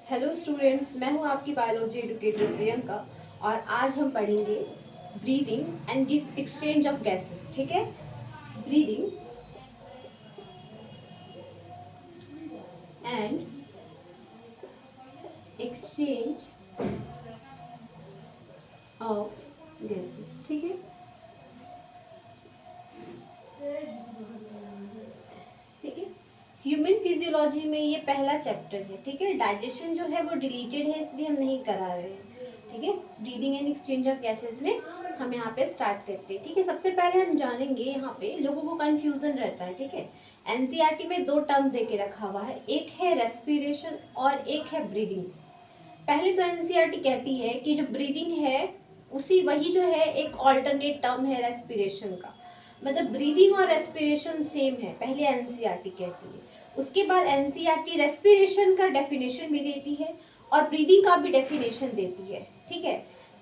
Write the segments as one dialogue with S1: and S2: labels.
S1: Hello students, मैं हूं आपकी बायोलॉजी एडुकेटर प्रियंका और आज हम पढ़ेंगे breathing and exchange of gases. ठीक है, breathing and exchange of gases. ठीक है, ठीक है। ह्यूमन फिजियोलॉजी में ये पहला चैप्टर है। ठीक है, डाइजेशन जो है वो डिलीटेड है, इसलिए हम नहीं करा रहे हैं। ठीक है, breathing and exchange of gases में हम यहाँ पे स्टार्ट करते हैं। ठीक है, सबसे पहले हम जानेंगे, यहाँ पे लोगों को कंफ्यूजन रहता है। ठीक है, एनसीईआरटी में दो टर्म दे के रखा हुआ है, एक है रेस्पिरेशन और एक है ब्रीदिंग। पहले तो एनसीईआरटी कहती है कि जो ब्रीदिंग है उसी वही जो है एक ऑल्टरनेट टर्म है रेस्पिरेशन का, मतलब ब्रीदिंग और रेस्पिरेशन सेम है, पहले एनसीईआरटी कहती है। उसके बाद एनसीईआरटी रेस्पिरेशन का डेफिनेशन भी देती है और ब्रीदिंग का भी डेफिनेशन देती है। ठीक है,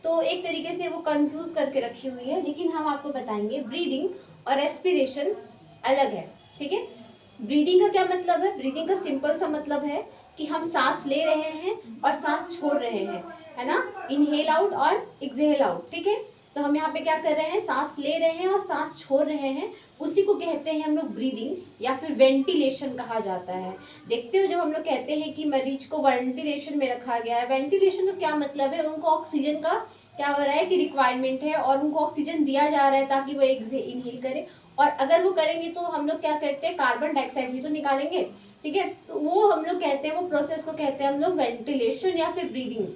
S1: तो एक तरीके से वो कंफ्यूज करके रखी हुई है, लेकिन हम आपको बताएंगे ब्रीदिंग और रेस्पिरेशन अलग है। ठीक है, ब्रीदिंग का क्या मतलब है? ब्रीदिंग का सिंपल सा मतलब है कि हम सांस ले रहे हैं और सांस छोड़ रहे हैं, है ना, इनहेल आउट और एक्सहेल आउट। ठीक है, तो हम यहाँ पे क्या कर रहे हैं, सांस ले रहे हैं और सांस छोड़ रहे हैं, उसी को कहते हैं हम लोग ब्रीदिंग या फिर वेंटिलेशन कहा जाता है। देखते हो, जब हम लोग कहते हैं कि मरीज को वेंटिलेशन में रखा गया है, वेंटिलेशन का क्या मतलब है? उनको ऑक्सीजन का क्या हो रहा है कि रिक्वायरमेंट है और उनको ऑक्सीजन दिया जा रहा है ताकि वो इनहेल करे, और अगर वो करेंगे तो हम लोग क्या करते हैं, कार्बन डाइऑक्साइड भी तो निकालेंगे। ठीक है, तो वो हम लोग कहते हैं, वो प्रोसेस को कहते हैं हम लोग वेंटिलेशन या फिर ब्रीदिंग।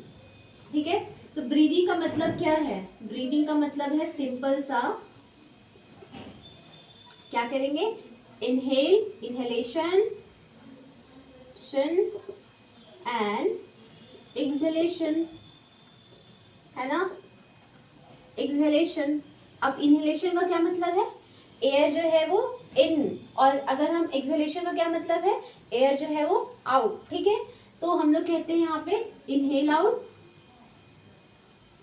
S1: ठीक है, तो ब्रीदिंग का मतलब क्या है? ब्रीदिंग का मतलब है सिंपल सा, क्या करेंगे, इनहेल, इनहेलेशन एंड एक्सहेलेशन, है ना, एक्सहेलेशन। अब इनहेलेशन का क्या मतलब है? एयर जो है वो इन, और अगर हम एक्सहेलेशन का क्या मतलब है? एयर जो है वो आउट। ठीक है, तो हम लोग कहते हैं यहाँ पे इनहेल आउट,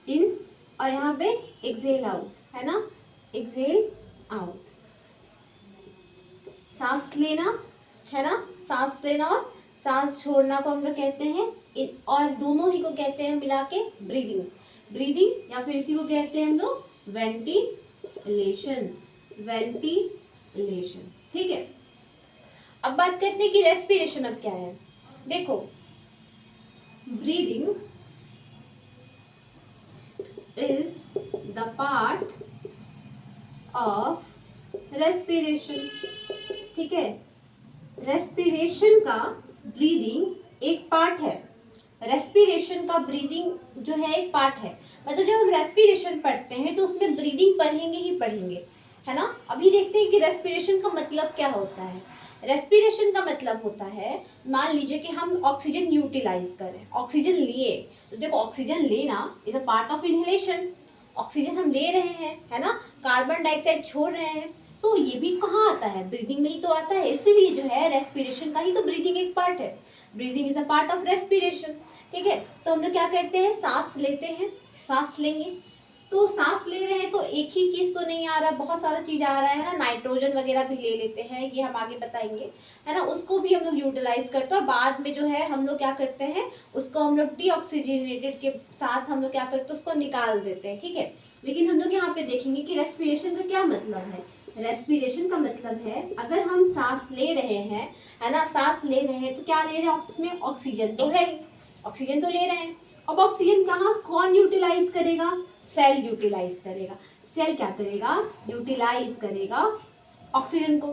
S1: इन, और यहाँ पे एक्सहेल आउट, है ना, एक्सहेल आउट। सांस लेना, है ना, सांस लेना और सांस छोड़ना को हम लोग कहते हैं इन, और दोनों ही को कहते हैं मिला के ब्रीदिंग। ब्रीदिंग या फिर इसी को कहते हैं हम लोग वेंटिलेशन, वेंटिलेशन। ठीक है, अब बात करते हैं कि रेस्पिरेशन अब क्या है। देखो, breathing is the part of respiration। ठीक है, रेस्पिरेशन का ब्रीदिंग एक पार्ट है, रेस्पिरेशन का ब्रीदिंग जो है एक पार्ट है। मतलब जब हम रेस्पिरेशन पढ़ते हैं तो उसमें ब्रीदिंग पढ़ेंगे ही पढ़ेंगे, है ना। अभी देखते हैं कि रेस्पिरेशन का मतलब क्या होता है। रेस्पिरेशन का मतलब होता है, मान लीजिए कि हम ऑक्सीजन यूटिलाइज करें, ऑक्सीजन लिए, तो देखो ऑक्सीजन लेना is a part of inhalation, oxygen हम ले रहे हैं, है ना, कार्बन डाइऑक्साइड छोड़ रहे हैं, तो ये भी कहाँ आता है? ब्रीदिंग में ही तो आता है। इसीलिए जो है रेस्पिरेशन का ही तो ब्रीदिंग एक पार्ट है, breathing is a part of respiration. ठीक है, तो हम लोग क्या करते हैं, सांस लेते हैं, सांस लेंगे, तो सांस ले रहे हैं तो एक ही चीज तो नहीं आ रहा, बहुत सारा चीज आ रहा है ना, नाइट्रोजन वगैरह भी ले लेते हैं, ये हम आगे बताएंगे, है ना, उसको भी हम लोग यूटिलाइज करते हैं और बाद में जो है हम लोग क्या करते हैं, उसको हम लोग डीऑक्सीजनेटेड के साथ हम लोग क्या करते हैं, उसको निकाल देते हैं। ठीक है, लेकिन हम लोग यहाँ पे देखेंगे कि रेस्पिरेशन का क्या मतलब है। रेस्पिरेशन का मतलब है, अगर हम सांस ले रहे हैं, है ना, सांस ले रहे हैं तो क्या ले रहे हैं, उसमें ऑक्सीजन तो है, ऑक्सीजन तो ले रहे हैं। अब ऑक्सीजन कहाँ, कौन यूटिलाइज करेगा? सेल यूटिलाइज करेगा। सेल क्या करेगा, यूटिलाइज करेगा ऑक्सीजन को।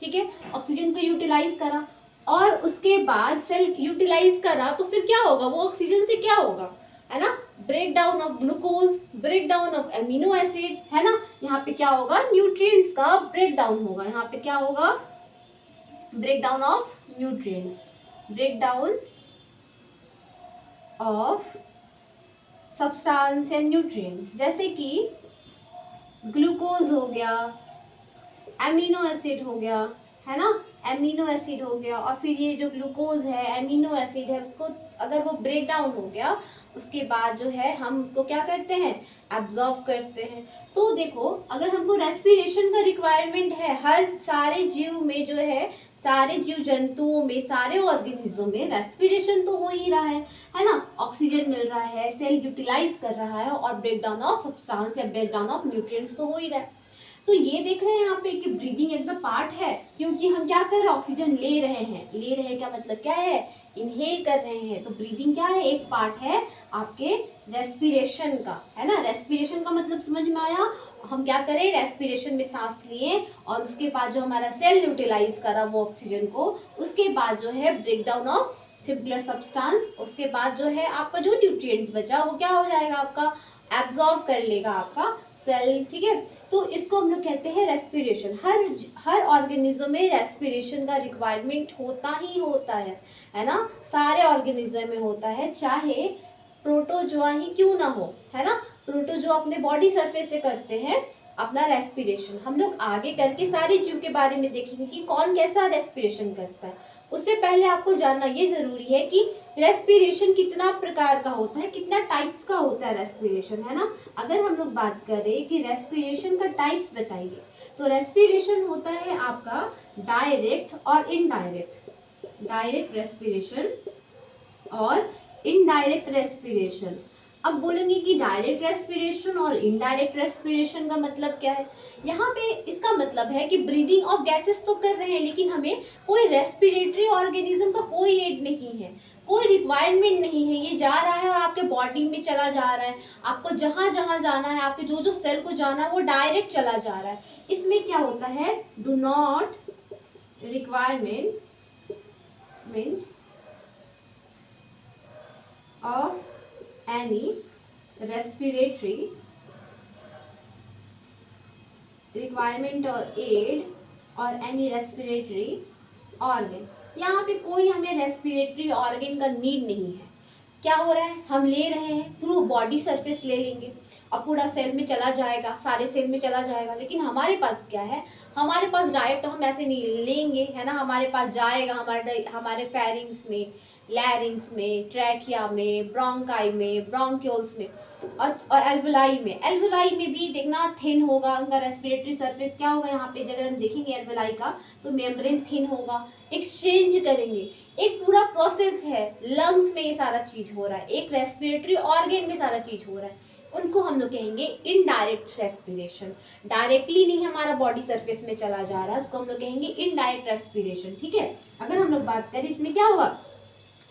S1: ठीक है, ऑक्सीजन को यूटिलाइज करा और उसके बाद सेल यूटिलाइज करा तो फिर क्या होगा, वो ऑक्सीजन से क्या होगा, है ना, break down of glucose, break down of amino acid, है ना, यहाँ पे क्या होगा, न्यूट्रिएंट्स का ब्रेक डाउन होगा। यहाँ पे क्या होगा, break down of nutrients, break down of substance and nutrients, जैसे कि ग्लूकोज हो गया, एमिनो एसिड हो गया, है ना, एमिनो एसिड हो गया, और फिर ये जो ग्लूकोज है, एमिनो एसिड है, उसको अगर वो ब्रेक डाउन हो गया उसके बाद जो है हम उसको क्या करते हैं, एब्जॉर्ब करते हैं। तो देखो, अगर हमको रेस्पिरेशन का रिक्वायरमेंट है, हर सारे जीव में जो है सारे जीव जंतुओं में, सारे ऑर्गेनिज्म में रेस्पिरेशन तो हो ही रहा है ना। ऑक्सीजन मिल रहा है, सेल यूटिलाइज कर रहा है और ब्रेकडाउन ऑफ सब्सटेंस या ब्रेकडाउन ऑफ न्यूट्रिएंट्स तो हो ही रहा है। तो ये देख रहे हैं यहाँ पे कि ब्रीदिंग एक द पार्ट है, क्योंकि हम क्या कर रहे हैं, ऑक्सीजन ले रहे हैं। ले रहे हैं का मतलब क्या है, इनहेल कर रहे हैं। तो ब्रीदिंग क्या है, एक पार्ट है आपके रेस्पिरेशन का, है ना। रेस्पिरेशन का मतलब समझ में आया। हम क्या करें, रेस्पिरेशन में सांस लिए और उसके बाद जो हमारा सेल यूटिलाइज करा वो ऑक्सीजन को, उसके बाद जो है ब्रेकडाउन ऑफ सिंपलर सब्सटेंस, उसके बाद जो है आपका जो न्यूट्रिएंट्स बचा वो क्या हो जाएगा, आपका एब्जॉर्ब कर लेगा आपका सेल, ठीक है। तो इसको हम लोग कहते हैं रेस्पिरेशन। हर ऑर्गेनिज्म में रेस्पिरेशन का रिक्वायरमेंट होता ही होता है ना। सारे ऑर्गेनिज्म में होता है, चाहे प्रोटोजोआ ही क्यों ना हो, है ना। प्रोटोजोआ अपने बॉडी सरफेस से करते हैं अपना रेस्पिरेशन। हम लोग आगे करके सारे जीव के बारे में देखेंगे कि कौन कैसा रेस्पिरेशन करता है। उससे पहले आपको जानना ये जरूरी है कि रेस्पिरेशन कितना प्रकार का होता है, कितना टाइप्स का होता है रेस्पिरेशन, है ना। अगर हम लोग बात करें कि रेस्पिरेशन का टाइप्स बताइए, तो रेस्पिरेशन होता है आपका डायरेक्ट और इनडायरेक्ट। डायरेक्ट रेस्पिरेशन और इनडायरेक्ट रेस्पिरेशन। अब बोलेंगे कि डायरेक्ट रेस्पिरेशन और इनडायरेक्ट रेस्पिरेशन का मतलब क्या है। यहाँ पे इसका मतलब है कि ब्रीदिंग ऑफ गैसेस तो कर रहे हैं, लेकिन हमें कोई रेस्पिरेटरी ऑर्गेनिज्म का कोई एड नहीं है, कोई रिक्वायरमेंट नहीं है। ये जा रहा है और आपके बॉडी में चला जा रहा है। आपको जहाँ जहाँ जाना है, आपके जो जो सेल को जाना है वो डायरेक्ट चला जा रहा है। इसमें क्या होता है, do not requirement of any respiratory requirement or aid or any respiratory organ। यहाँ पे कोई हमें रेस्पिरेटरी ऑर्गन का नीड नहीं है। क्या हो रहा है, हम ले रहे हैं थ्रू बॉडी सरफेस ले लेंगे और पूरा सेल में चला जाएगा, सारे सेल में चला जाएगा। लेकिन हमारे पास क्या है, हमारे पास डायरेक्ट हम ऐसे नहीं लेंगे, है ना। हमारे पास जाएगा हमारे फेरिंग्स में, लैरिंग्स में, ट्रैकिया में, ब्रोंकाई में, ब्रोंक्यूल्स में और एल्वुलाई में। एल्वुलाई में भी देखना थिन होगा उनका रेस्पिरेटरी सरफेस। क्या होगा यहाँ पे, अगर हम देखेंगे एल्वुलाई का तो मेम्ब्रेन थिन होगा, एक्सचेंज करेंगे। एक पूरा प्रोसेस है, लंग्स में ये सारा चीज हो रहा है, एक रेस्पिरेटरी ऑर्गन में सारा चीज हो रहा है। उनको हम लोग कहेंगे इनडायरेक्ट रेस्पिरेशन। डायरेक्टली नहीं हमारा बॉडी सरफेस में चला जा रहा है, उसको हम लोग कहेंगे इनडायरेक्ट रेस्पिरेशन, ठीक है। अगर हम लोग बात करें इसमें क्या हुआ,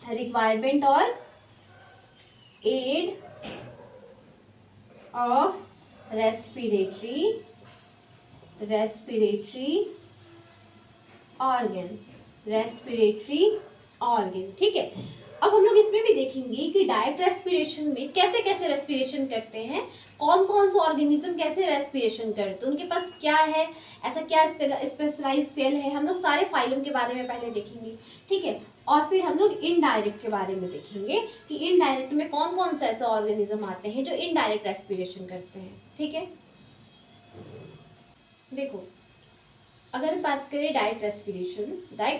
S1: रिक्वायरमेंट और एड ऑफ रेस्पिरेटरी ऑर्गन, ठीक है। अब हम लोग इसमें भी देखेंगे कि डायरेक्ट रेस्पिरेशन में कैसे कैसे रेस्पिरेशन करते हैं, कौन कौन से ऑर्गेनिज्म कैसे रेस्पिरेशन करते हैं, उनके पास क्या है, ऐसा क्या स्पेशलाइज्ड सेल है। हम लोग सारे फाइलम के बारे में पहले देखेंगे, ठीक है। और फिर हम लोग इनडायरेक्ट के बारे में देखेंगे कि इनडायरेक्ट में कौन कौन से ऐसे ऑर्गेनिज्म आते हैं जो इनडायरेक्ट रेस्पिरेशन करते हैं, ठीक है। देखो, अगर बात करें डायरेक्ट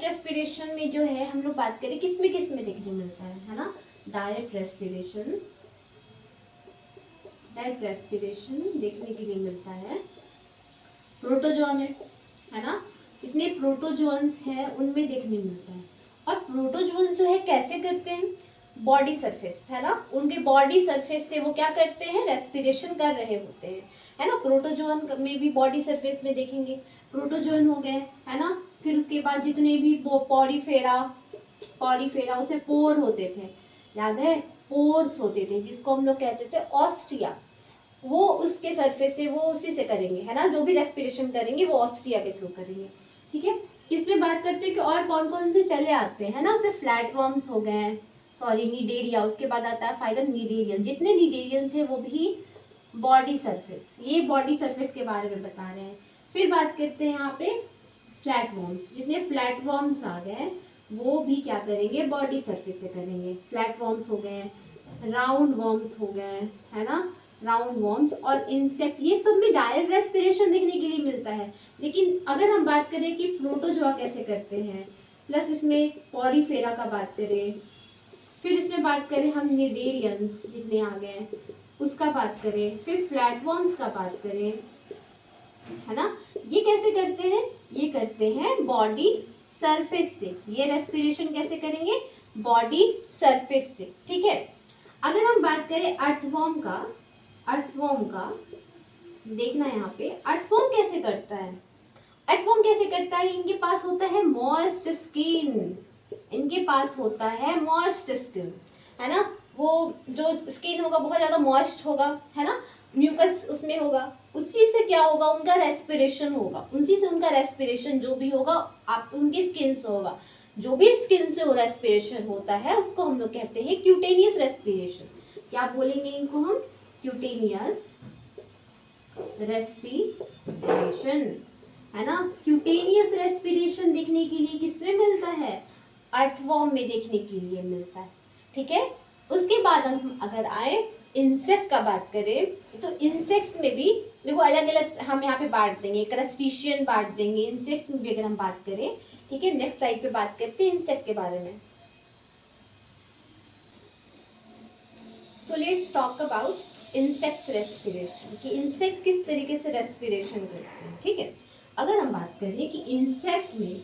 S1: रेस्पिरेशन में जो है, हम लोग बात करें किस में देखने मिलता है ना। डायरेक्ट रेस्पिरेशन देखने के लिए मिलता है प्रोटोजोआ में, है ना। जितने प्रोटोजोन्स हैं उनमें देखने मिलता है। और प्रोटोजोन्स जो है कैसे करते हैं, बॉडी सरफेस, है ना। उनके बॉडी सरफेस से वो क्या करते हैं, रेस्पिरेशन कर रहे होते हैं, है ना। प्रोटोजोन में भी बॉडी सरफेस में देखेंगे, प्रोटोजोन हो गए, है ना। फिर उसके बाद जितने भी पॉलीफेरा उसमें पोर होते थे, याद है, पोर्स होते थे जिसको हम लोग कहते थे ऑस्ट्रिया। वो उसके सरफेस से वो उसी से करेंगे, है ना। जो भी रेस्पिरेशन करेंगे वो ऑस्ट्रिया के थ्रू करेंगे, ठीक है। इसमें बात करते हैं कि और कौन कौन से चले आते हैं ना। उसमें फ्लैटवर्म्स हो गए, सॉरी निडेरिया, उसके बाद आता है फाइलम निडेरियन। जितने निडेरियंस है वो भी बॉडी सरफेस, ये बॉडी सरफेस के बारे में बता रहे हैं। फिर बात करते हैं यहाँ पे फ्लैटवर्म्स। जितने फ्लैटवर्म्स आ गए वो भी क्या करेंगे, बॉडी सरफेस से करेंगे। फ्लैटवर्म्स हो गए, राउंड वर्म्स हो गए, है ना, राउंड वर्म्स और इंसेक्ट, ये सब में डायरेक्ट रेस्पिरेशन देखने के लिए मिलता है। लेकिन अगर हम बात करें कि प्रोटोजोआ कैसे करते हैं, प्लस इसमें पॉलीफेरा का बात करें, फिर इसमें बात करें हम निडेरियंस जितने आ गए उसका बात करें, फिर फ्लैटवर्म्स का बात करें, है ना। ये कैसे करते हैं, ये करते हैं बॉडी सरफेस से। ये रेस्पिरेशन कैसे करेंगे? बॉडी सरफेस से, ठीक है। अगर हम बात करें अर्थवॉर्म का देखना यहाँ पे अर्थवॉर्म कैसे करता है। अर्थवॉर्म कैसे करता है? इनके पास होता है मॉइस्ट स्किन, इनके पास होता है मॉइस्ट स्किन, है ना। वो जो स्किन होगा बहुत ज्यादा मॉइस्ट होगा, है ना, म्यूकस उसमें होगा, उसी से क्या होगा? उनका रेस्पिरेशन होगा, उसी से उनका रेस्पिरेशन जो भी होगा आप उनकी स्किन से होगा। जो भी स्किन से वो रेस्पिरेशन होता है उसको हम लोग कहते हैं क्यूटेनियस रेस्पिरेशन। क्या बोलेंगे इनको हम? क्यूटेनियस रेस्पिरेशन, है ना। क्यूटेनियस रेस्पिरेशन देखने के लिए किसमें मिलता है? अर्थवॉर्म में देखने के लिए मिलता है, ठीक है। उसके बाद हम अगर आए इंसेक्ट का बात करें तो इंसेक्ट्स में भी देखो अलग अलग हम यहाँ पे बांट देंगे, क्रस्टेशियन बांट देंगे, इंसेक्ट्स में भी अगर हम बात करें, ठीक है। नेक्स्ट स्लाइड पे बात करते हैं इंसेक्ट के बारे में। So let's talk about insects respiration, कि इंसेक्ट किस तरीके से रेस्पिरेशन करते हैं, ठीक है। अगर हम बात करें कि इंसेक्ट में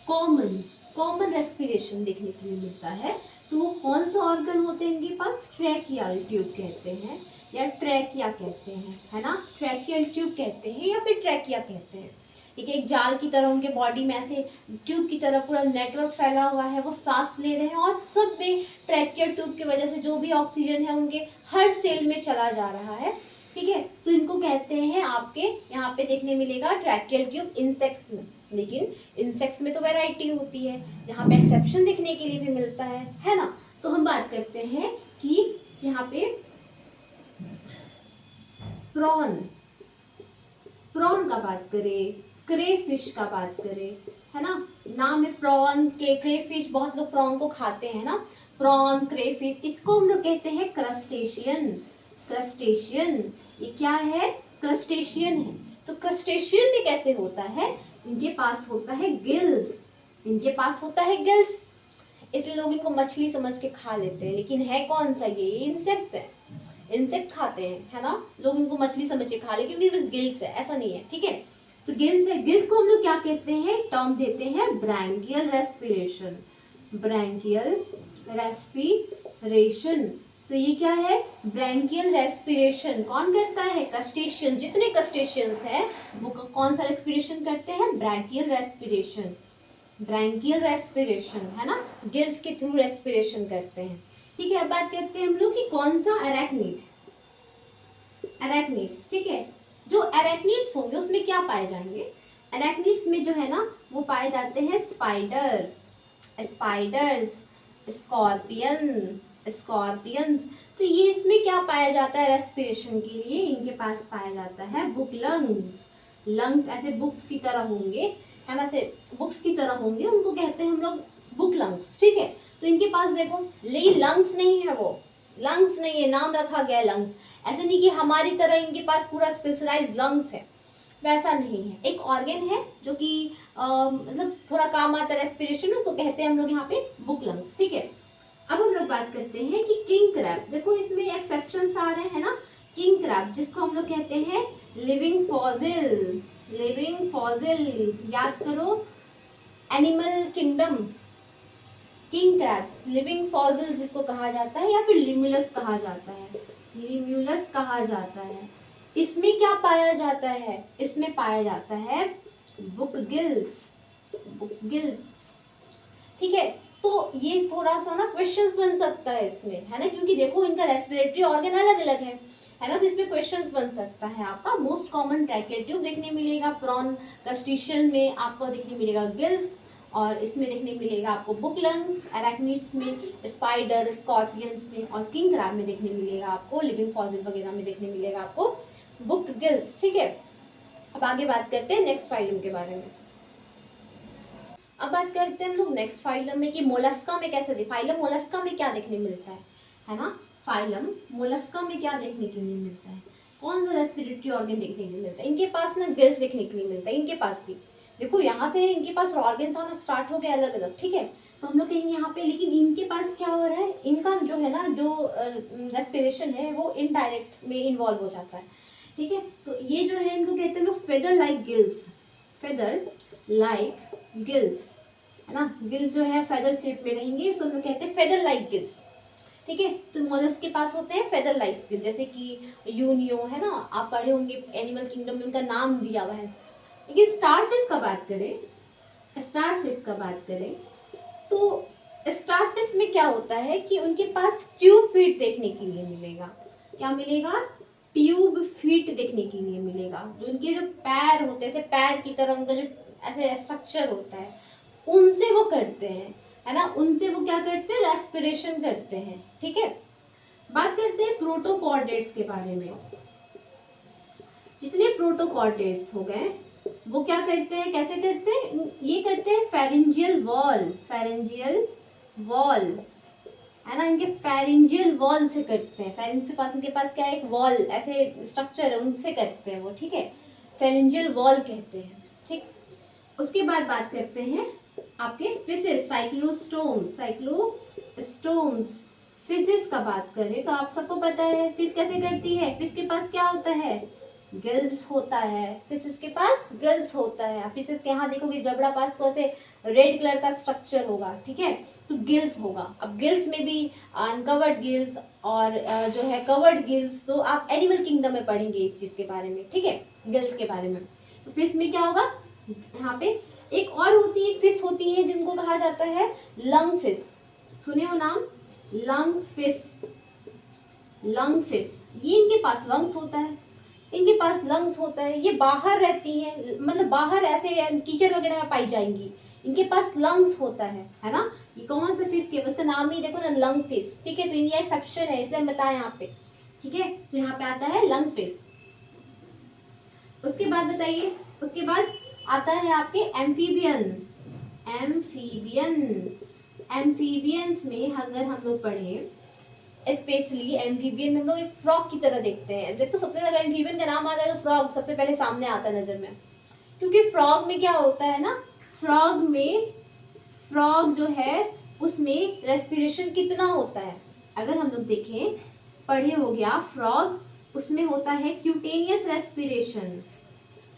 S1: कॉमन रेस्पिरेशन देखने के लिए मिलता है, तो वो कौन सा ऑर्गन होते हैं इनके पास? ट्रैकियल ट्यूब कहते हैं या ट्रैकिया कहते हैं, है ना। ट्रैकियल ट्यूब कहते हैं या फिर ट्रैकिया कहते हैं, ठीक है। एक जाल की तरह उनके बॉडी में ऐसे ट्यूब की तरह पूरा नेटवर्क फैला हुआ है, वो सांस ले रहे हैं और सब में ट्रैकियल ट्यूब की वजह से जो भी ऑक्सीजन है उनके हर सेल में चला जा रहा है, ठीक है। तो इनको कहते हैं, आपके यहाँ पे देखने मिलेगा ट्रैकियल ट्यूब इंसेक्ट्स में। लेकिन इंसेक्ट्स में तो वैरायटी होती है, जहाँ पे एक्सेप्शन देखने के लिए भी मिलता है ना। तो हम बात करते हैं कि यहाँ पे प्रॉन का बात करें, क्रेफिश का बात करें, है ना। नाम है प्रॉन के, क्रेफिश, बहुत लोग प्रॉन को खाते हैं ना। प्रॉन, क्रेफिश, इसको हम लोग कहते हैं क्रस्टेशियन। ये क्या है? क्रस्टेशियन है। तो क्रस्टेशियन में कैसे होता है? इनके पास होता है गिल्स, इसलिए लोग इनको मछली समझ के खा लेते हैं, लेकिन है कौन सा? ये इंसेक्ट्स है, इंसेक्ट खाते हैं, है ना। लोग इनको मछली समझ के खा ले क्योंकि बस गिल्स है, ऐसा नहीं है, ठीक है। तो गिल्स है, गिल्स को हम लोग क्या कहते हैं? टर्म देते हैं ब्रैंकियल रेस्पिरेशन। तो ये क्या है? ब्रैंकियल रेस्पिरेशन कौन करता है? क्रस्टेशियन। जितने क्रस्टेशियंस है वो कौन सा रेस्पिरेशन करते हैं? ब्रैंकियल रेस्पिरेशन, है ना। गिल्स के थ्रू रेस्पिरेशन करते हैं, ठीक है। अब बात करते हैं हम लोग कि कौन सा अरेक्निड्स, ठीक है। जो अरेक्निड्स होंगे उसमें क्या पाए जाएंगे? अरेक्निड्स में जो है ना वो पाए जाते हैं स्पाइडर्स, स्कॉर्पियंस। तो ये इसमें क्या पाया जाता है? रेस्पिरेशन के लिए इनके पास पाया जाता है बुक लंग्स ऐसे बुक्स की तरह होंगे, है ना, से बुक्स की तरह होंगे, उनको कहते हैं हम लोग बुक लंग्स, ठीक है। तो इनके पास देखो, लेकिन लंग्स नहीं है, वो लंग्स नहीं है, नाम रखा गया लंग्स। ऐसे नहीं कि हमारी तरह इनके पास पूरा स्पेशलाइज लंग्स है, वैसा नहीं है। एक ऑर्गन है जो कि मतलब थोड़ा काम आता है रेस्पिरेशन में, तो कहते हैं हम लोग यहाँ पे बुक लंग्स, ठीक है। अब हम लोग बात करते हैं कि किंग क्रैब, देखो इसमें एक्सेप्शंस आ रहे हैं ना। किंग क्रैब जिसको हम लोग कहते हैं लिविंग फॉसिल, याद करो animal kingdom. King crabs living fossil जिसको कहा जाता है, या फिर लिम्यूलस कहा जाता है। इसमें क्या पाया जाता है? इसमें पाया जाता है बुक गिल्स, ठीक है। तो ये थोड़ा सा ना क्वेश्चंस बन सकता है इसमें, है ना, क्योंकि देखो इनका रेस्पिरेटरी ऑर्गन अलग अलग है ना। तो इसमें क्वेश्चंस बन सकता है आपका। मोस्ट कॉमन ट्रैकियल ट्यूब देखने मिलेगा प्रॉन, क्रस्टेशियन में आपको देखने मिलेगा गिल्स, और इसमें देखने मिलेगा आपको बुक लंग्स, अरेक्निड्स में स्पाइडर, स्कॉर्पियंस में, और किंग क्रैब में देखने मिलेगा आपको, लिविंग फॉसिल वगैरह में देखने मिलेगा आपको बुक गिल्स, ठीक है। अब आगे बात करते हैं नेक्स्ट फाइलम के बारे में। अब बात करते हैं हम लोग नेक्स्ट फाइलम में कि मोलस्का में कैसे फाइलम मोलस्का में क्या देखने मिलता है ना। फाइलम मोलस्का में क्या देखने के लिए मिलता है? कौन सा रेस्पिरेटरी ऑर्गन देखने के लिए मिलता है? इनके पास ना गिल्स देखने के लिए मिलता है, इनके पास भी देखो यहाँ से इनके पास ऑर्गन्स आना स्टार्ट हो गए अलग अलग, ठीक है। तो हम लोग कहेंगे यहाँ पे, लेकिन इनके पास क्या हो रहा है? इनका जो है ना जो रेस्पिरेशन है वो इनडायरेक्ट में इन्वॉल्व हो जाता है, ठीक है। तो ये जो है इनको कहते हैं लोग फेदर लाइक गिल्स, है ना, गिल्स जो है फेदर शेप में रहेंगे, इसको हम लोग कहते हैं फेदर लाइक गिल्स। ठीक है, तो मोलस्क के पास होते हैं फेदर लाइक गिल्स, जैसे कि यूनियो है ना, आप पढ़े होंगे एनिमल किंगडम में उनका नाम दिया हुआ है। लेकिन स्टारफिश का बात करें, स्टारफिश का बात करें तो स्टारफिश में क्या होता है कि उनके पास ट्यूब फीट देखने के लिए मिलेगा। क्या मिलेगा? ट्यूब फीट देखने के लिए मिलेगा। जो उनके जो पैर होते हैं, ऐसे पैर की तरह उनका जो ऐसे स्ट्रक्चर होता है, उनसे वो करते हैं, है ना, उनसे वो क्या करते हैं? रेस्पिरेशन करते हैं। ठीक है, बात करते हैं प्रोटोकॉर्डेट्स के बारे में। जितने प्रोटोकॉर्डेट्स हो गए वो क्या करते हैं, कैसे करते हैं? ये करते हैं फेरेंजियल वॉल, फेरेंजियल वॉल, है ना, इनके फेरेंजियल वॉल से करते हैं। फेरेंज के पास, इनके पास क्या है? एक वॉल ऐसे स्ट्रक्चर है, उनसे करते हैं वो। ठीक है, फेरेंजियल वॉल कहते हैं। ठीक, उसके बाद बात करते हैं आपके फिशेस, साइक्लोस्टोम्स, साइक्लोस्टोम्स। फिशेस का बात करें तो आप सबको पता है फिश कैसे करती है। फिश के पास क्या होता है? गिल्स होता है। फिशेस के पास गिल्स होता है। फिशेस के यहाँ देखोगे जबड़ा पास तो ऐसे रेड कलर का स्ट्रक्चर होगा। ठीक है, तो गिल्स होगा। अब गिल्स में भी अनकवर्ड गिल्स और जो है कवर्ड गिल्स, तो आप एनिमल किंगडम में पढ़ेंगे इस चीज के बारे में। ठीक है, गिल्स के बारे में। तो फिश में क्या होगा? यहाँ पे एक और होती है, फिश होती है जिनको कहा जाता है लंग फिश। सुने हो नाम? Lung fish, lung fish. ये इनके पास लंग्स होता है, इनके पास लंग्स होता है। ये बाहर रहती हैं, मतलब बाहर ऐसे कीचड़ वगैरह में पाई जाएंगी। इनके पास लंग्स होता है ना। ये कौन सा फिश के, उसका नाम नहीं देखो ना, लंग फिश। ठीक है, तो ये एक्सेप्शन है इसलिए हम बताएं यहाँ पे। ठीक है, तो यहाँ पे आता है लंग फिश। उसके बाद बताइए, उसके बाद आता है आपके एम्फीबियन। एम्फीबियन, एम्फीबियंस में अगर हम लोग पढ़े, स्पेशली एम्फीबियन में हम लोग एक फ्रॉग की तरह देखते हैं। तो सबसे ज्यादा एम्फीबियन का नाम आता है तो फ्रॉग सबसे पहले सामने आता है नजर में। क्योंकि फ्रॉग में क्या होता है ना, फ्रॉग में, फ्रॉग जो है उसमें रेस्पिरेशन कितना होता है, अगर हम लोग देखें, पढ़े हो गया फ्रॉग, उसमें होता है क्यूटेनियस रेस्पिरेशन।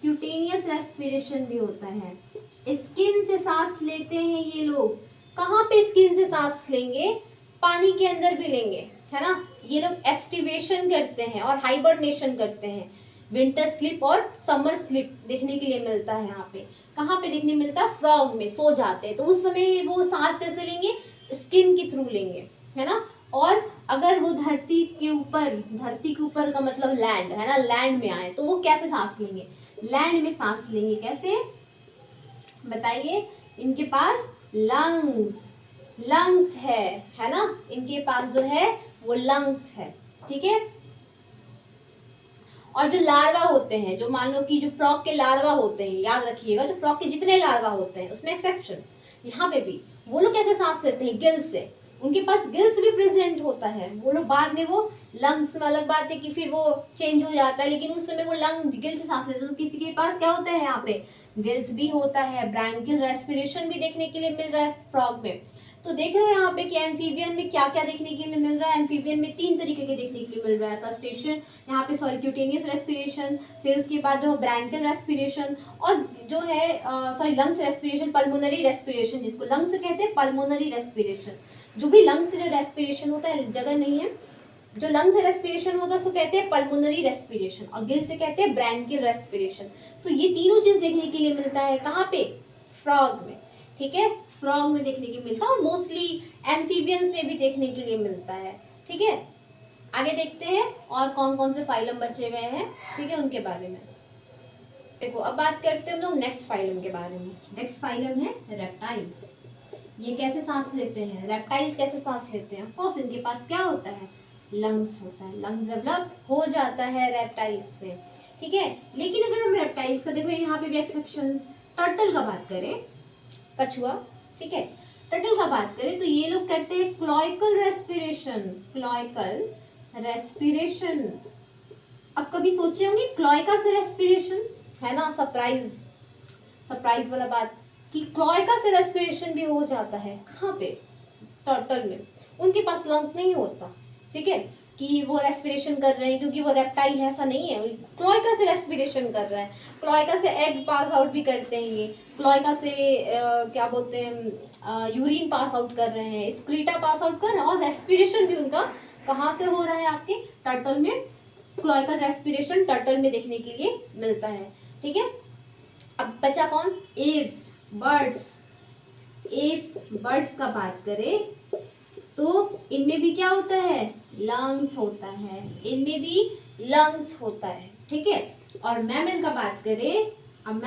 S1: क्यूटेनियस रेस्पिरेशन भी होता है। स्किन से सांस लेते हैं ये लोग। कहाँ पे स्किन से सांस लेंगे? पानी के अंदर भी लेंगे, है ना। ये लोग एस्टिवेशन करते हैं और हाइबरनेशन करते हैं। विंटर स्लीप और समर स्लीप देखने के लिए मिलता है यहाँ पे। कहाँ पे देखने मिलता है? फ्रॉग में सो जाते हैं, तो उस समय वो सांस कैसे लेंगे? स्किन के थ्रू लेंगे, है ना। और अगर वो धरती के ऊपर का मतलब लैंड, है ना, लैंड में आए तो वो कैसे सांस लेंगे? लैंड में सांस लेंगे कैसे बताइए? इनके पास लंग्स, लंग्स है ना, इनके पास जो है वो लंग्स है। ठीक है, और जो लार्वा होते हैं, जो मान लो कि जो फ्रॉग के लार्वा होते हैं, याद रखिएगा, जो फ्रॉग के जितने लार्वा होते हैं उसमें एक्सेप्शन, यहाँ पे भी वो लोग कैसे सांस लेते हैं? गिल्स से। उनके पास गिल्स भी प्रेजेंट होता है। वो लोग बाद में वो लंग्स में, अलग बात है कि फिर वो चेंज हो जाता है, लेकिन उस समय वो लंग गिल्स से सांस लेते हैं। तो किसी के पास क्या होता है? यहाँ पे गिल्स भी होता है। ब्रैंकियल रेस्पिरेशन भी देखने के लिए मिल रहा है फ्रॉग में। तो देख रहे हो यहाँ पे कि एम्फीबियन में क्या क्या देखने के लिए मिल रहा है। एम्फीबियन में 3 तरीके के देखने के लिए मिल रहा है। क्रस्टेशियन, यहाँ पे सॉरी क्यूटेनियस रेस्पिरेशन, फिर उसके बाद जो ब्रैंकियल रेस्पिरेशन, और जो है sorry lungs respiration, pulmonary respiration, जिसको लंग्स कहते हैं, पल्मोनरी रेस्पिरेशन। जो भी लंग्स से जो रेस्पिरेशन होता है, जगह नहीं है, जो लंग्स से रेस्पिरेशन होता है उसको कहते हैं पल्मोनरी रेस्पिरेशन, और गिल से कहते हैं ब्रैंकियल रेस्पिरेशन। तो ये तीनों चीज देखने के लिए मिलता है कहाँ पे? फ्रॉग में। ठीक है, फ्रॉग में देखने के लिए मिलता है, और मोस्टली एम्फीबियंस में भी देखने के लिए मिलता है। ठीक है, आगे देखते हैं और कौन कौन से फाइलम बचे हुए हैं, ठीक है, उनके बारे में। देखो अब बात करते हैं हम लोग नेक्स्ट फाइलम के बारे में। नेक्स्ट फाइलम है रेप्टाइल्स। ये कैसे सांस लेते हैं? रेप्टाइल्स कैसे सांस लेते हैं? ऑफकोर्स इनके पास क्या होता है? लंग्स होता है। लंग्स डेवलप हो जाता है रेप्टाइल्स में। ठीक है, लेकिन अगर हम रेप्टाइल्स का देखो, यहाँ पे भी एक्सेप्शन, टर्टल का बात करें, कछुआ, ठीक है, टर्टल का बात करें तो ये लोग करते हैं क्लॉइकल रेस्पिरेशन। क्लॉइकल रेस्पिरेशन, अब कभी सोचे होंगे क्लॉइका से रेस्पिरेशन, है ना, सरप्राइज, सरप्राइज वाला बात कि क्लॉइका से रेस्पिरेशन भी हो जाता है। कहाँ पे? टर्टल में। उनके पास लंग्स नहीं होता। ठीक है, कि वो रेस्पिरेशन कर रहे हैं क्योंकि वो रेप्टाइल है, ऐसा नहीं है। क्लोएका से रेस्पिरेशन कर रहा है, क्लोएका से एग पास आउट भी करते हैं ये, क्लोएका से क्या बोलते हैं यूरिन पास आउट कर रहे हैं, स्क्रीटा पास आउट कर रहे हैं, और रेस्पिरेशन भी उनका कहाँ से हो रहा है, आपके टर्टल में। क्लोएका रेस्पिरेशन टर्टल में देखने के लिए मिलता है, ठीक है। अब बचा कौन, एव्स, बर्ड्स। एव्स बर्ड्स का बात करें तो इनमें भी क्या होता है, लंग्स होता है, इनमें भी लंग्स होता है, ठीक है। और मैमल का बात करें, अब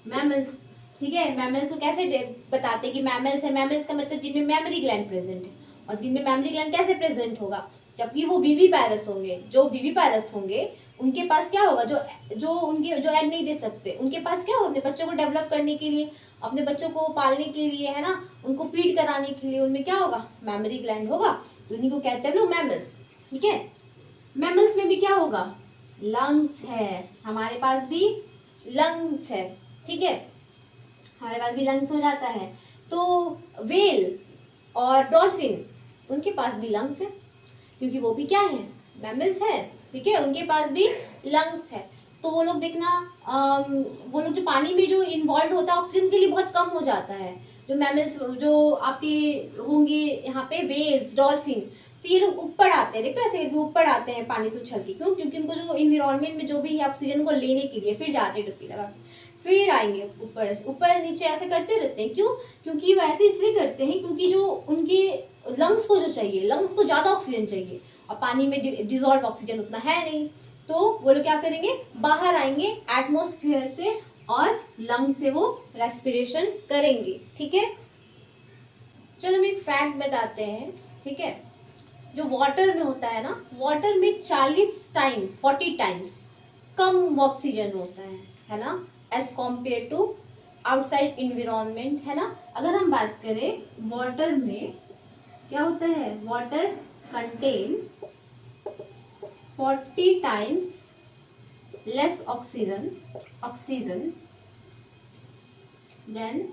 S1: मैमल्स, ठीक है। मैमल्स को कैसे बताते हैं कि मैमल्स है, मैमल्स का मतलब जिनमें मेमोरी ग्लैंड प्रेजेंट है। और जिनमें मेमोरी ग्लैंड कैसे प्रेजेंट होगा, जबकि वो विविपैरस होंगे। जो विविपैरस होंगे उनके पास क्या होगा, जो उनके जो एग नहीं दे सकते, उनके पास क्या होगा, अपने बच्चों को डेवलप करने के लिए, अपने बच्चों को पालने के लिए, है ना, उनको फीड कराने के लिए उनमें क्या होगा, मेमोरी ग्लैंड होगा। तो उन्हीं को कहते हैं लोग मैमल्स, ठीक है। मैमल्स में भी क्या होगा, लंग्स है, हमारे पास भी लंग्स है, ठीक है, हमारे पास भी लंग्स हो जाता है। तो वेल और डॉल्फिन, उनके पास भी लंग्स है, क्योंकि वो भी क्या है, मैमल्स है, ठीक है, उनके पास भी लंग्स है। तो वो लोग देखना, वो लोग जो पानी में जो इन्वॉल्व होता है ऑक्सीजन के लिए बहुत कम हो जाता है। जो मैमल्स जो आपके होंगे यहाँ पे, वेल्स, डॉल्फिन, तो ये लोग ऊपर आते हैं, देखते हो ऐसे ऊपर आते हैं पानी से उछल के, क्यों, क्योंकि उनको जो इन्वायरमेंट में जो भी है ऑक्सीजन को लेने के लिए, फिर जाते हैं डुबकी लगा, फिर आएंगे ऊपर, ऊपर नीचे ऐसे करते रहते हैं। क्यों, क्योंकि वो ऐसे इसलिए करते हैं क्योंकि जो उनके लंग्स को जो चाहिए, लंग्स को ज़्यादा ऑक्सीजन चाहिए, और पानी में डिजॉल्व ऑक्सीजन उतना है नहीं, तो वो लोग क्या करेंगे, बाहर आएंगे एटमॉस्फेयर से, और लंग से वो रेस्पिरेशन करेंगे, ठीक है। चलो हम एक फैक्ट बताते हैं, ठीक है। जो वाटर में होता है ना, वाटर में 40 टाइम्स कम ऑक्सीजन होता है ना, एज कॉम्पेयर टू आउटसाइड इन्विरोनमेंट, है ना। अगर हम बात करें वाटर में क्या होता है, water contain 40 times less oxygen than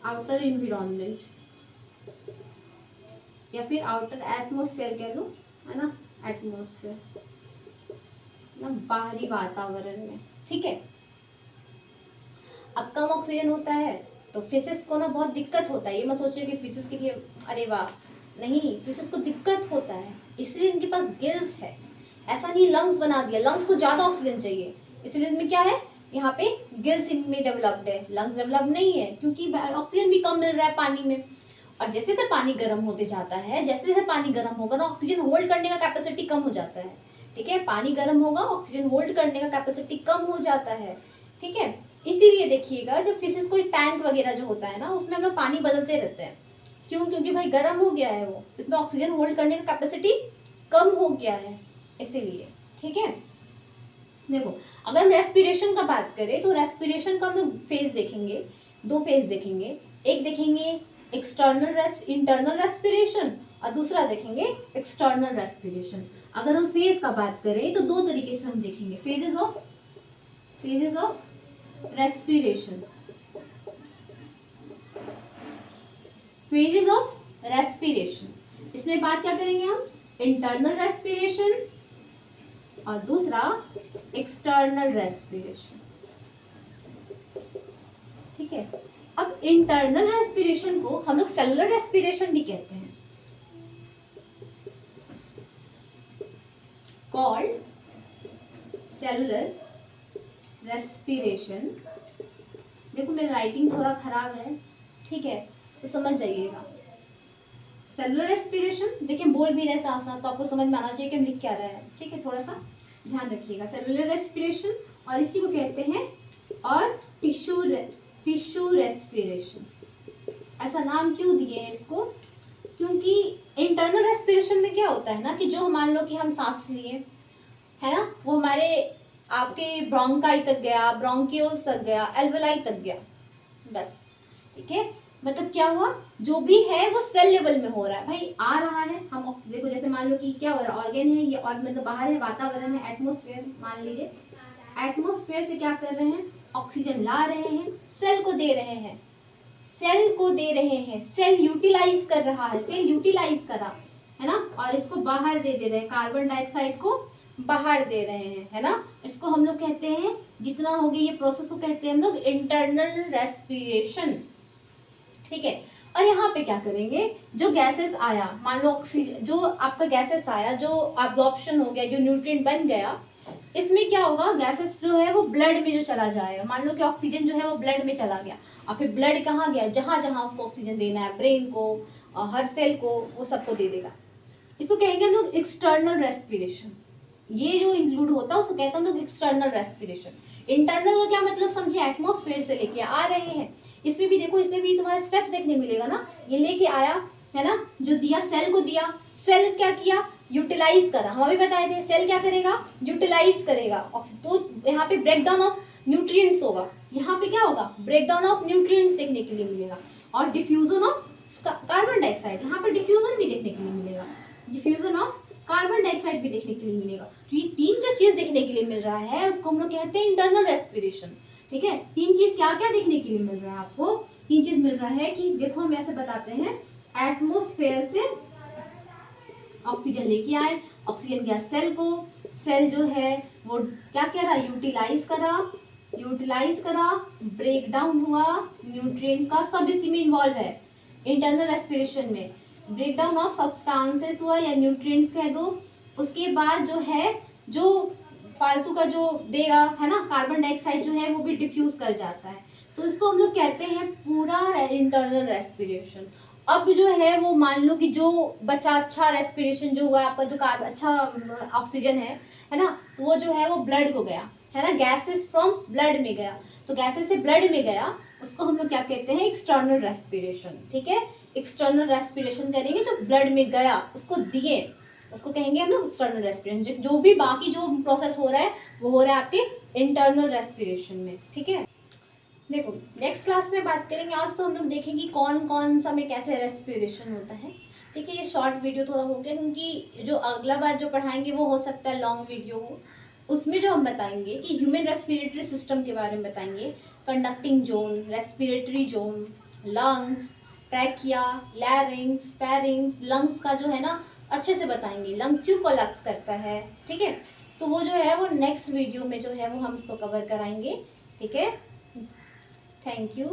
S1: outer environment, या फिर आउटर एटमॉस्फेयर कह लो, है ना, एटमॉस्फेयर ना, बाहरी वातावरण में, ठीक है। अब कम ऑक्सीजन होता है तो फिशेस को ना बहुत दिक्कत होता है। ये मत सोचिए कि फिशेस के लिए अरे वाह, नहीं, फिशेस को दिक्कत होता है, इसलिए इनके पास गिल्स है। ऐसा नहीं लंग्स बना दिया, लंग्स को ज़्यादा ऑक्सीजन चाहिए, इसलिए इनमें क्या है, यहाँ पे गिल्स इनमें डेवलप्ड है, लंग्स डेवलप नहीं है, क्योंकि ऑक्सीजन भी कम मिल रहा है पानी में। और जैसे जैसे पानी गर्म होते जाता है, जैसे जैसे पानी गर्म होगा ना, ऑक्सीजन होल्ड करने का कैपेसिटी कम हो जाता है, ठीक है। पानी गर्म होगा, ऑक्सीजन होल्ड करने का कैपेसिटी कम हो जाता है, ठीक है। इसीलिए देखिएगा जब फिशेस कोई टैंक वगैरह जो होता है ना, उसमें हम लोग पानी बदलते रहते हैं। क्यों, क्योंकि भाई गर्म हो गया है, वो इसमें ऑक्सीजन होल्ड करने का कैपेसिटी कम हो गया है, इसीलिए, ठीक है। देखो, अगर हम रेस्पिरेशन का बात करें तो रेस्पिरेशन का हम लोग फेज देखेंगे, 2 फेज देखेंगे। एक देखेंगे इंटरनल रेस्पिरेशन, और दूसरा देखेंगे एक्सटर्नल रेस्पिरेशन। अगर हम फेज का बात करें तो 2 तरीके से हम देखेंगे, phases of respiration, phases of respiration. इसमें बात क्या करेंगे हम, इंटरनल रेस्पिरेशन और दूसरा एक्सटर्नल रेस्पिरेशन, ठीक है। अब इंटरनल रेस्पिरेशन को हम लोग सेलुलर रेस्पिरेशन भी कहते हैं, कॉल्ड सेलुलर रेस्पिरेशन। देखो मेरी राइटिंग थोड़ा खराब है, ठीक है, तो समझ जाइएगा। सेलुलर रेस्पिरेशन देखिए बोल भी रहे साथ साथ, तो आपको समझ में आना चाहिए कि हम लिख क्या रहे हैं, ठीक है, थोड़ा सा ध्यान रखिएगा। सेलुलर रेस्पिरेशन, और इसी को कहते हैं और टिश्यू रेस्पिरेशन। ऐसा नाम क्यों दिए हैं इसको, क्योंकि इंटरनल रेस्पिरेशन में क्या होता है ना, कि जो मान लो कि हम सांस लिए, है ना, वो हमारे आपके ब्रोंकाई तक गया, ब्रोंकियोल्स तक गया, एल्वेलाई तक गया, बस, ठीक है। मतलब क्या हुआ, जो भी है वो सेल लेवल में हो रहा है, भाई आ रहा है। हम देखो जैसे मान लो कि क्या हो रहा है, ऑर्गेन है ये, और मतलब बाहर है, वातावरण है, एटमॉस्फेयर मान लीजिए, एटमॉस्फेयर से क्या कर रहे हैं, ऑक्सीजन ला रहे हैं, सेल को दे रहे हैं, सेल यूटिलाइज कर रहा है, सेल यूटिलाइज करा, है ना, और इसको बाहर दे रहे हैं, कार्बन डाइऑक्साइड को बाहर दे रहे हैं, है ना। इसको हम लोग कहते हैं, जितना होगी ये प्रोसेस को कहते हैं हम लोग इंटरनल रेस्पिरेशन, ठीक है। और यहाँ पे क्या करेंगे, जो गैसेस आया, मान लो ऑक्सीजन, जो आपका गैसेस आया, जो अब्जॉर्प्शन हो गया, जो न्यूट्रिएंट बन गया, इसमें क्या होगा, गैसेस जो है वो ब्लड में जो चला जाएगा। मान लो कि ऑक्सीजन जो है वो ब्लड में चला गया, और फिर ब्लड कहाँ गया, जहाँ जहाँ उसको ऑक्सीजन देना है, ब्रेन को, हर सेल को, वो सबको दे देगा। इसको कहेंगे हम लोग एक्सटर्नल रेस्पिरेशन। ये जो इंक्लूड होता है उसको कहते हैं हम लोग एक्सटर्नल रेस्पिरेशन। इंटरनल का क्या मतलब समझे, एटमॉस्फेयर से लेके आ रहे हैं। इसमें भी देखो, इसमें भी तुम्हारा स्टेप्स देखने मिलेगा ना, ये लेके आया, है ना, जो दिया सेल को दिया, सेल क्या किया, यूटिलाइज करा। हम अभी बताए थे सेल क्या करेगा, यूटिलाइज करेगा। तो यहाँ पे ब्रेक डाउन ऑफ न्यूट्रिएंट्स होगा, यहाँ पे क्या होगा, ब्रेक डाउन ऑफ न्यूट्रिएंट्स देखने के लिए मिलेगा। और डिफ्यूजन ऑफ कार्बन डाइऑक्साइड, यहाँ पर डिफ्यूजन भी देखने के लिए मिलेगा, डिफ्यूजन ऑफ कार्बन डाइऑक्साइड भी देखने के लिए मिलेगा। तो ये तीन जो चीज देखने के लिए मिल रहा है उसको हम लोग कहते हैं इंटरनल रेस्पिरेशन, ठीक है। तीन चीज क्या क्या देखने के लिए मिल रहा है आपको, तीन चीज मिल रहा है कि देखो हम ऐसे बताते हैं, एटमॉस्फेयर से ऑक्सीजन लेके आए, ऑक्सीजन गया सेल को, सेल जो है वो क्या करा, यूटिलाइज करा, ब्रेक डाउन हुआ न्यूट्रिएंट का, सब इसी में इन्वॉल्व है इंटरनल रेस्पिरेशन में। ब्रेक डाउन ऑफ सब्सटेंसेस हुआ या न्यूट्रिएंट्स कह दो, उसके बाद जो है, जो फालतू का जो देगा, है ना, कार्बन डाइऑक्साइड जो है वो भी डिफ्यूज कर जाता है। तो इसको हम लोग कहते हैं पूरा इंटरनल रेस्पिरेशन। अब जो है वो मान लो कि जो बचा अच्छा रेस्पिरेशन जो हुआ आपका, जो कार्बन अच्छा ऑक्सीजन है ना, तो वो जो है वो ब्लड को गया, है ना, गैसेस फ्रॉम ब्लड में गया। तो गैसेस से ब्लड में गया, उसको हम लोग क्या कहते हैं, एक्सटर्नल रेस्पिरेशन, ठीक है। एक्सटर्नल रेस्पिरेशन करेंगे, जो ब्लड में गया उसको दिए, उसको कहेंगे हम लोग एक्सटर्नल रेस्पिरेशन। जो भी बाकी जो प्रोसेस हो रहा है वो हो रहा है आपके इंटरनल रेस्पिरेशन में, ठीक है। देखो नेक्स्ट क्लास में बात करेंगे, आज तो हम लोग देखेंगे कौन कौन सा में कैसे रेस्पिरेशन होता है, ठीक है। ये शॉर्ट वीडियो थोड़ा हो गया, क्योंकि जो अगला बार जो पढ़ाएंगे वो हो सकता है लॉन्ग वीडियो हो। उसमें जो हम बताएंगे कि ह्यूमन रेस्पिरेटरी सिस्टम के बारे में बताएंगे, conducting zone, respiratory zone, lungs, trachea, लैरिंग्स, pharynx, lungs का जो है ना अच्छे से बताएंगे, लंग्स क्यों कोलैप्स करता है, ठीक है। तो वो जो है वो नेक्स्ट वीडियो में जो है वो हम इसको कवर कराएंगे, ठीक है। Thank you.